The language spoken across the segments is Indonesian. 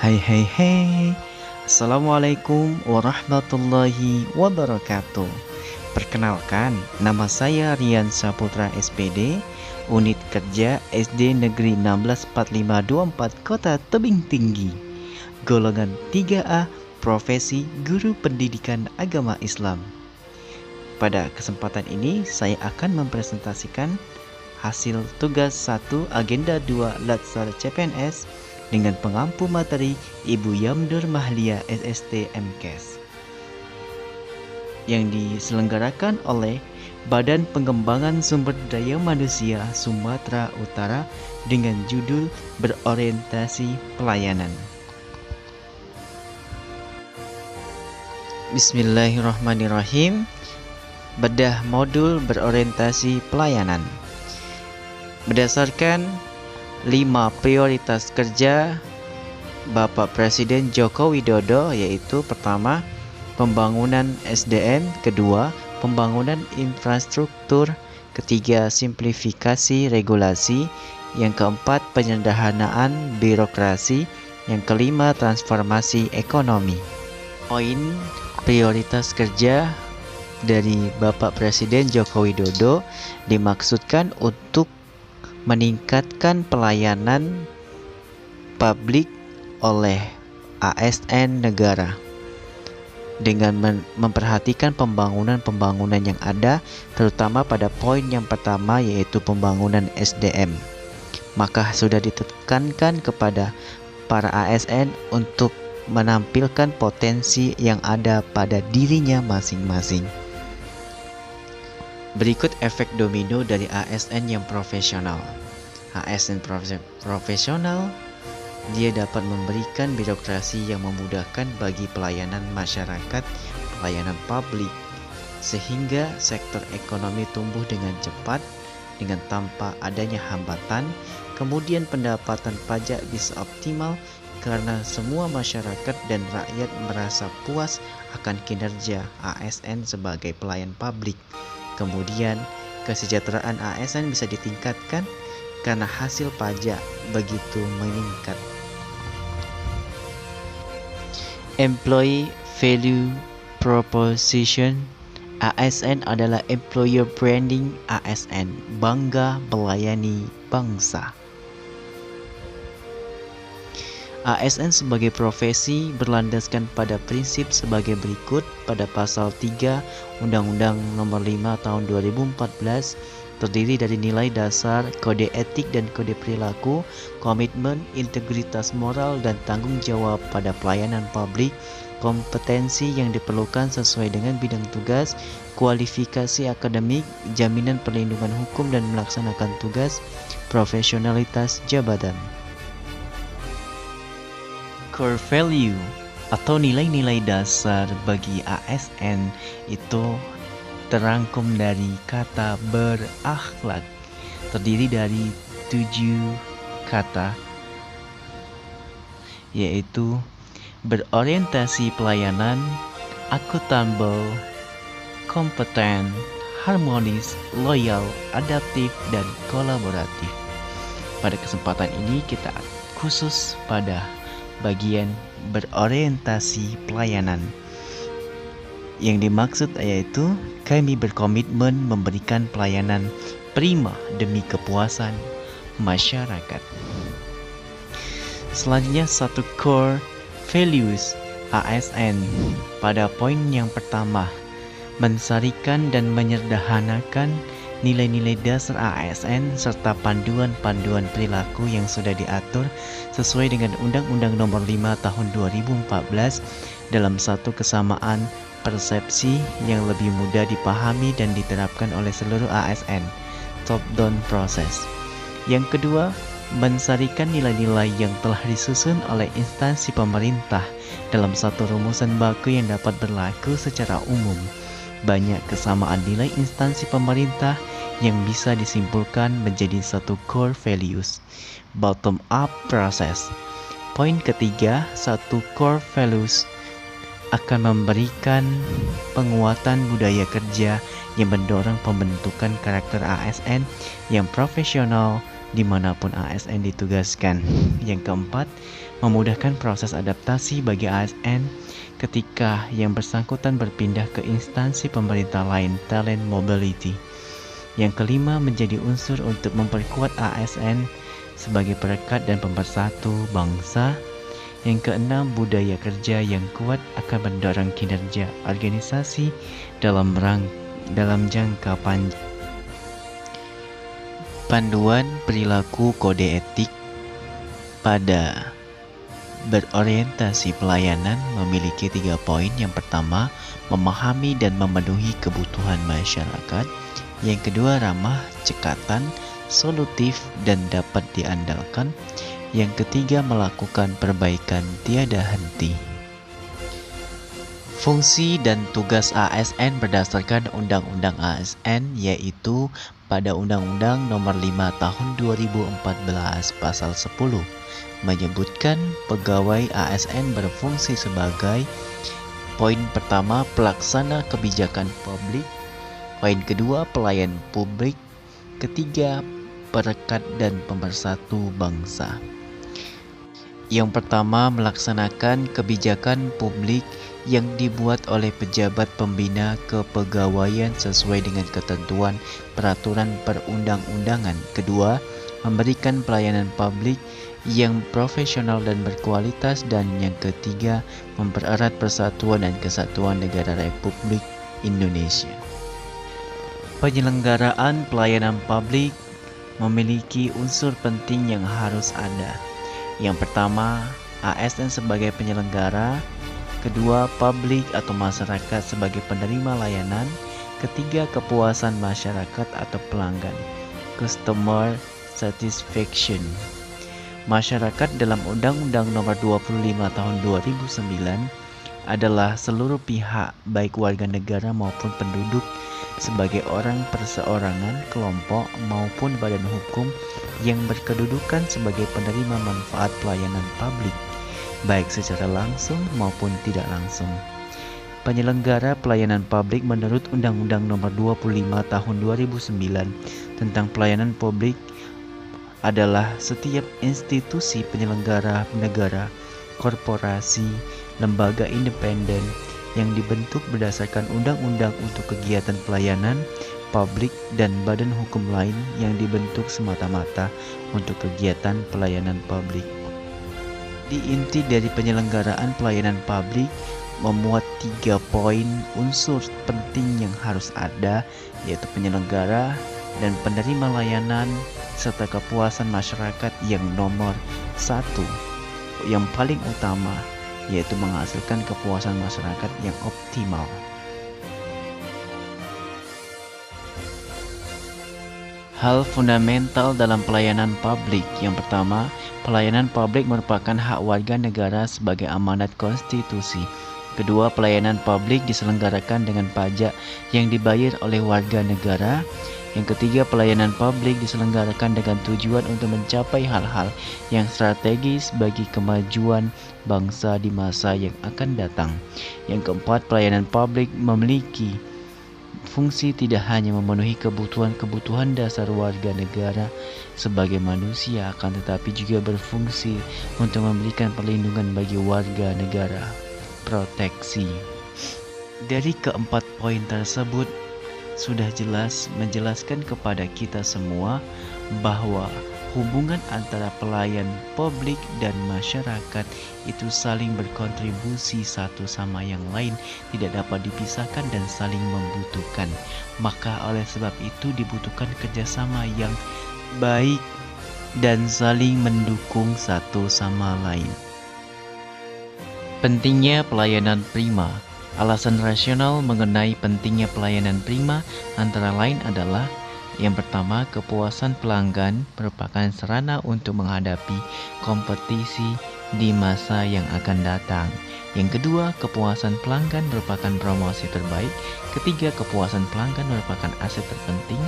Hai hai hai. Assalamualaikum warahmatullahi wabarakatuh. Perkenalkan, nama saya Rian Saputra SPD, Unit Kerja SD Negeri 164524 Kota Tebing Tinggi, Golongan 3A, Profesi Guru Pendidikan Agama Islam. Pada kesempatan ini saya akan mempresentasikan hasil tugas 1 agenda 2 Latsar CPNS dengan pengampu materi Ibu Yamdur Mahlia SST MKes yang diselenggarakan oleh Badan Pengembangan Sumber Daya Manusia Sumatera Utara dengan judul Berorientasi Pelayanan. Bismillahirrahmanirrahim. Bedah modul berorientasi pelayanan. Berdasarkan 5 prioritas kerja Bapak Presiden Joko Widodo, yaitu pertama, pembangunan SDM, kedua, pembangunan infrastruktur, ketiga, simplifikasi regulasi, yang keempat, penyederhanaan birokrasi, yang kelima, transformasi ekonomi. Poin prioritas kerja dari Bapak Presiden Joko Widodo dimaksudkan untuk meningkatkan pelayanan publik oleh ASN negara dengan memperhatikan pembangunan yang ada, terutama pada poin yang pertama yaitu pembangunan SDM. Maka sudah ditekankan kepada para ASN untuk menampilkan potensi yang ada pada dirinya masing-masing. Berikut efek domino dari ASN yang profesional. ASN profesional, dia dapat memberikan birokrasi yang memudahkan bagi pelayanan masyarakat, pelayanan publik, sehingga sektor ekonomi tumbuh dengan cepat, dengan tanpa adanya hambatan. Kemudian pendapatan pajak bisa optimal karena semua masyarakat dan rakyat merasa puas akan kinerja ASN sebagai pelayan publik. Kemudian, kesejahteraan ASN bisa ditingkatkan karena hasil pajak begitu meningkat. Employee Value Proposition ASN adalah Employer Branding ASN, bangga melayani bangsa. ASN sebagai profesi berlandaskan pada prinsip sebagai berikut. Pada pasal 3 Undang-Undang Nomor 5 Tahun 2014 terdiri dari nilai dasar, kode etik dan kode perilaku, komitmen, integritas moral dan tanggung jawab pada pelayanan publik, kompetensi yang diperlukan sesuai dengan bidang tugas, kualifikasi akademik, jaminan perlindungan hukum dan melaksanakan tugas, profesionalitas jabatan. Core value atau nilai-nilai dasar bagi ASN itu terangkum dari kata berakhlak, terdiri dari 7 kata, yaitu berorientasi pelayanan, akuntabel, kompeten, harmonis, loyal, adaptif, dan kolaboratif. Pada kesempatan ini kita khusus pada bagian berorientasi pelayanan. Yang dimaksud yaitu kami berkomitmen memberikan pelayanan prima demi kepuasan masyarakat. Selanjutnya, satu core values ASN. Pada poin yang pertama, mensarikan dan menyederhanakan nilai-nilai dasar ASN serta panduan-panduan perilaku yang sudah diatur sesuai dengan Undang-Undang Nomor 5 Tahun 2014 dalam satu kesamaan persepsi yang lebih mudah dipahami dan diterapkan oleh seluruh ASN. Top-down process. Yang kedua, mensarikan nilai-nilai yang telah disusun oleh instansi pemerintah dalam satu rumusan baku yang dapat berlaku secara umum. Banyak kesamaan nilai instansi pemerintah yang bisa disimpulkan menjadi satu core values. Bottom up process. Poin ketiga, satu core values akan memberikan penguatan budaya kerja yang mendorong pembentukan karakter ASN yang profesional, dimanapun ASN ditugaskan. Yang keempat, memudahkan proses adaptasi bagi ASN ketika yang bersangkutan berpindah ke instansi pemerintah lain, talent mobility. Yang kelima, menjadi unsur untuk memperkuat ASN sebagai perekat dan pemersatu bangsa. Yang keenam, budaya kerja yang kuat akan mendorong kinerja organisasi dalam jangka panjang. Panduan perilaku kode etik pada berorientasi pelayanan memiliki 3 poin. Yang pertama, memahami dan memenuhi kebutuhan masyarakat. Yang kedua, ramah, cekatan, solutif, dan dapat diandalkan. Yang ketiga, melakukan perbaikan tiada henti. Fungsi dan tugas ASN berdasarkan Undang-Undang ASN, yaitu pada Undang-Undang Nomor 5 Tahun 2014 Pasal 10 menyebutkan pegawai ASN berfungsi sebagai: poin pertama, pelaksana kebijakan publik; poin kedua, pelayan publik; ketiga, perekat dan pemersatu bangsa. Yang pertama, melaksanakan kebijakan publik yang dibuat oleh pejabat pembina kepegawaian sesuai dengan ketentuan peraturan perundang-undangan. Kedua, memberikan pelayanan publik yang profesional dan berkualitas. Dan yang ketiga, mempererat persatuan dan kesatuan negara Republik Indonesia. Penyelenggaraan pelayanan publik memiliki unsur penting yang harus ada. Yang pertama, ASN sebagai penyelenggara; kedua, publik atau masyarakat sebagai penerima layanan; ketiga, kepuasan masyarakat atau pelanggan, customer satisfaction. Masyarakat dalam Undang-Undang Nomor 25 Tahun 2009 adalah seluruh pihak, baik warga negara maupun penduduk, sebagai orang perseorangan, kelompok, maupun badan hukum yang berkedudukan sebagai penerima manfaat pelayanan publik, baik secara langsung maupun tidak langsung. Penyelenggara pelayanan publik menurut Undang-Undang Nomor 25 Tahun 2009 tentang pelayanan publik adalah setiap institusi penyelenggara negara, korporasi, lembaga independen yang dibentuk berdasarkan undang-undang untuk kegiatan pelayanan publik, dan badan hukum lain yang dibentuk semata-mata untuk kegiatan pelayanan publik. Di inti dari penyelenggaraan pelayanan publik memuat 3 poin unsur penting yang harus ada, yaitu penyelenggara dan penerima layanan serta kepuasan masyarakat yang nomor 1, yang paling utama, yaitu menghasilkan kepuasan masyarakat yang optimal. Hal fundamental dalam pelayanan publik. Yang pertama, pelayanan publik merupakan hak warga negara sebagai amanat konstitusi. Kedua, pelayanan publik diselenggarakan dengan pajak yang dibayar oleh warga negara. Yang ketiga, pelayanan publik diselenggarakan dengan tujuan untuk mencapai hal-hal yang strategis bagi kemajuan bangsa di masa yang akan datang. Yang keempat, pelayanan publik memiliki fungsi tidak hanya memenuhi kebutuhan dasar warga negara sebagai manusia, akan tetapi juga berfungsi untuk memberikan perlindungan bagi warga negara, proteksi. Dari keempat poin tersebut sudah jelas menjelaskan kepada kita semua bahwa hubungan antara pelayan publik dan masyarakat itu saling berkontribusi satu sama yang lain, tidak dapat dipisahkan dan saling membutuhkan. Maka oleh sebab itu dibutuhkan kerjasama yang baik dan saling mendukung satu sama lain. Pentingnya pelayanan prima. Alasan rasional mengenai pentingnya pelayanan prima antara lain adalah: yang pertama, kepuasan pelanggan merupakan sarana untuk menghadapi kompetisi di masa yang akan datang. Yang kedua, kepuasan pelanggan merupakan promosi terbaik. Ketiga, kepuasan pelanggan merupakan aset terpenting.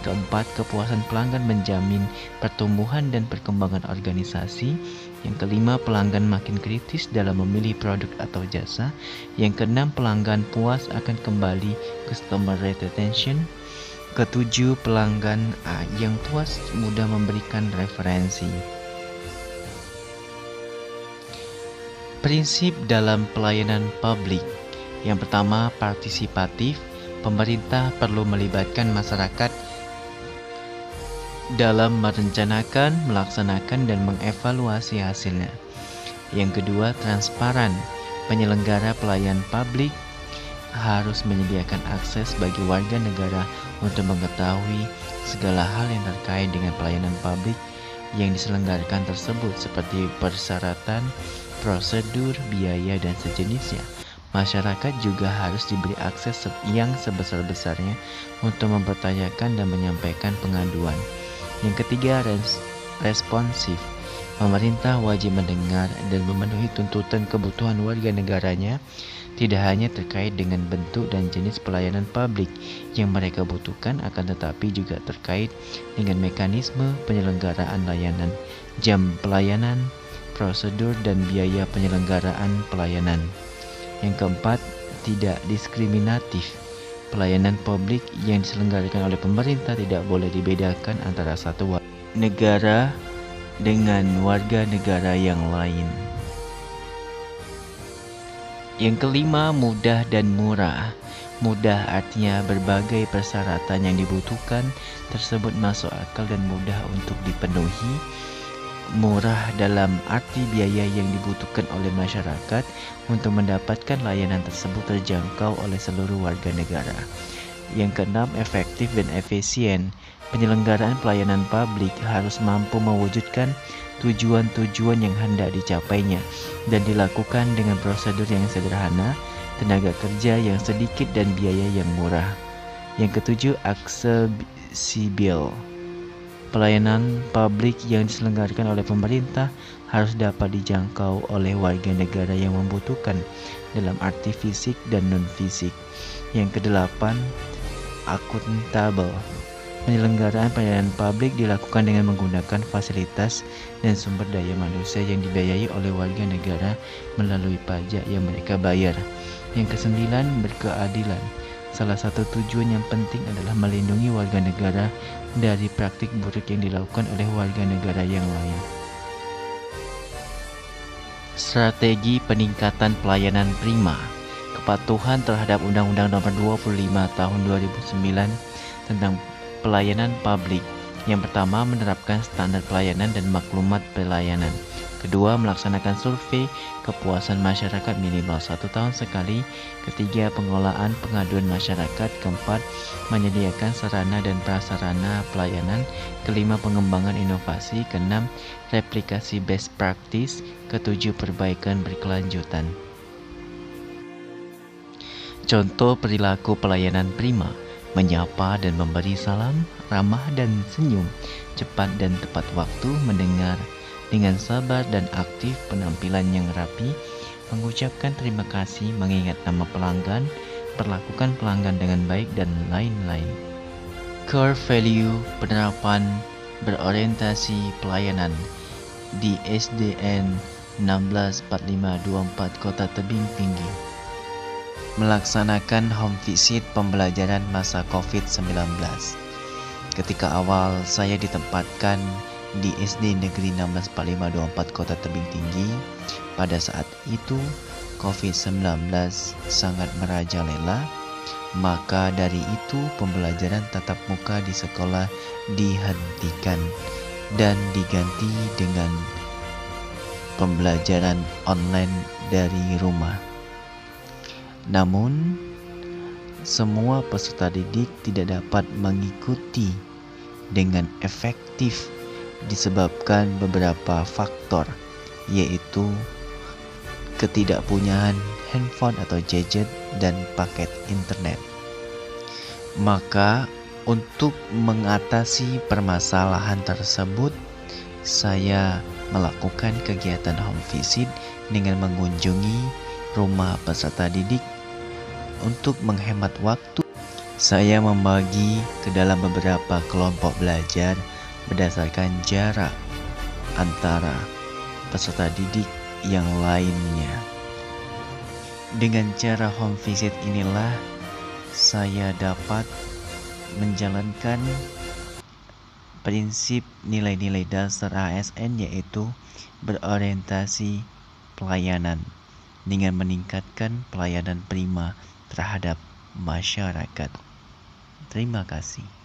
Keempat, kepuasan pelanggan menjamin pertumbuhan dan perkembangan organisasi. Yang kelima, pelanggan makin kritis dalam memilih produk atau jasa. Yang keenam, pelanggan puas akan kembali, customer retention. Ketujuh, pelanggan yang puas mudah memberikan referensi. Prinsip dalam pelayanan publik. Yang pertama, partisipatif. Pemerintah perlu melibatkan masyarakat dalam merencanakan, melaksanakan, dan mengevaluasi hasilnya. Yang kedua, transparan. Penyelenggara pelayanan publik harus menyediakan akses bagi warga negara untuk mengetahui segala hal yang terkait dengan pelayanan publik yang diselenggarakan tersebut, seperti persyaratan, prosedur, biaya, dan sejenisnya. Masyarakat juga harus diberi akses yang sebesar-besarnya untuk mempertanyakan dan menyampaikan pengaduan. Yang ketiga, responsif. Pemerintah wajib mendengar dan memenuhi tuntutan kebutuhan warga negaranya, tidak hanya terkait dengan bentuk dan jenis pelayanan publik yang mereka butuhkan, akan tetapi juga terkait dengan mekanisme penyelenggaraan layanan, jam pelayanan, prosedur, dan biaya penyelenggaraan pelayanan. Yang keempat, tidak diskriminatif. Pelayanan publik yang diselenggarakan oleh pemerintah tidak boleh dibedakan antara satu negara dengan warga negara yang lain. Yang kelima, mudah dan murah. Mudah artinya berbagai persyaratan yang dibutuhkan tersebut masuk akal dan mudah untuk dipenuhi. Murah dalam arti biaya yang dibutuhkan oleh masyarakat untuk mendapatkan layanan tersebut terjangkau oleh seluruh warga negara. Yang keenam, efektif dan efisien. Penyelenggaraan pelayanan publik harus mampu mewujudkan tujuan-tujuan yang hendak dicapainya dan dilakukan dengan prosedur yang sederhana, tenaga kerja yang sedikit, dan biaya yang murah. Yang ketujuh, aksesibel. Pelayanan publik yang diselenggarakan oleh pemerintah harus dapat dijangkau oleh warga negara yang membutuhkan dalam arti fisik dan non-fisik. Yang kedelapan, akuntabel. Penyelenggaraan pelayanan publik dilakukan dengan menggunakan fasilitas dan sumber daya manusia yang dibiayai oleh warga negara melalui pajak yang mereka bayar. Yang kesembilan, berkeadilan. Salah satu tujuan yang penting adalah melindungi warga negara dari praktik buruk yang dilakukan oleh warga negara yang lain. Strategi peningkatan pelayanan prima. Kepatuhan terhadap Undang-Undang Nomor 25 Tahun 2009 tentang pelayanan publik. Yang pertama, menerapkan standar pelayanan dan maklumat pelayanan. Kedua, melaksanakan survei kepuasan masyarakat minimal 1 tahun sekali. Ketiga, pengolahan pengaduan masyarakat. Keempat, menyediakan sarana dan prasarana pelayanan. Kelima, pengembangan inovasi. Keenam, replikasi best practice. Ketujuh, perbaikan berkelanjutan. Contoh perilaku pelayanan prima: menyapa dan memberi salam, ramah dan senyum, cepat dan tepat waktu, mendengar dengan sabar dan aktif, penampilan yang rapi, mengucapkan terima kasih, mengingat nama pelanggan, perlakukan pelanggan dengan baik, dan lain-lain. Core value penerapan berorientasi pelayanan di SDN 164524 Kota Tebing Tinggi. Melaksanakan home visit pembelajaran masa COVID-19. Ketika awal saya ditempatkan di SD Negeri 164524 Kota Tebing Tinggi, pada saat itu COVID-19 sangat merajalela, maka dari itu pembelajaran tatap muka di sekolah dihentikan dan diganti dengan pembelajaran online dari rumah. Namun, semua peserta didik tidak dapat mengikuti dengan efektif disebabkan beberapa faktor, yaitu ketidakpunyaan handphone atau gadget dan paket internet. Maka, untuk mengatasi permasalahan tersebut, saya melakukan kegiatan home visit dengan mengunjungi rumah peserta didik. Untuk menghemat waktu, saya membagi ke dalam beberapa kelompok belajar berdasarkan jarak antara peserta didik yang lainnya. Dengan cara home visit inilah saya dapat menjalankan prinsip nilai-nilai dasar ASN, yaitu berorientasi pelayanan dengan meningkatkan pelayanan prima terhadap masyarakat. Terima kasih.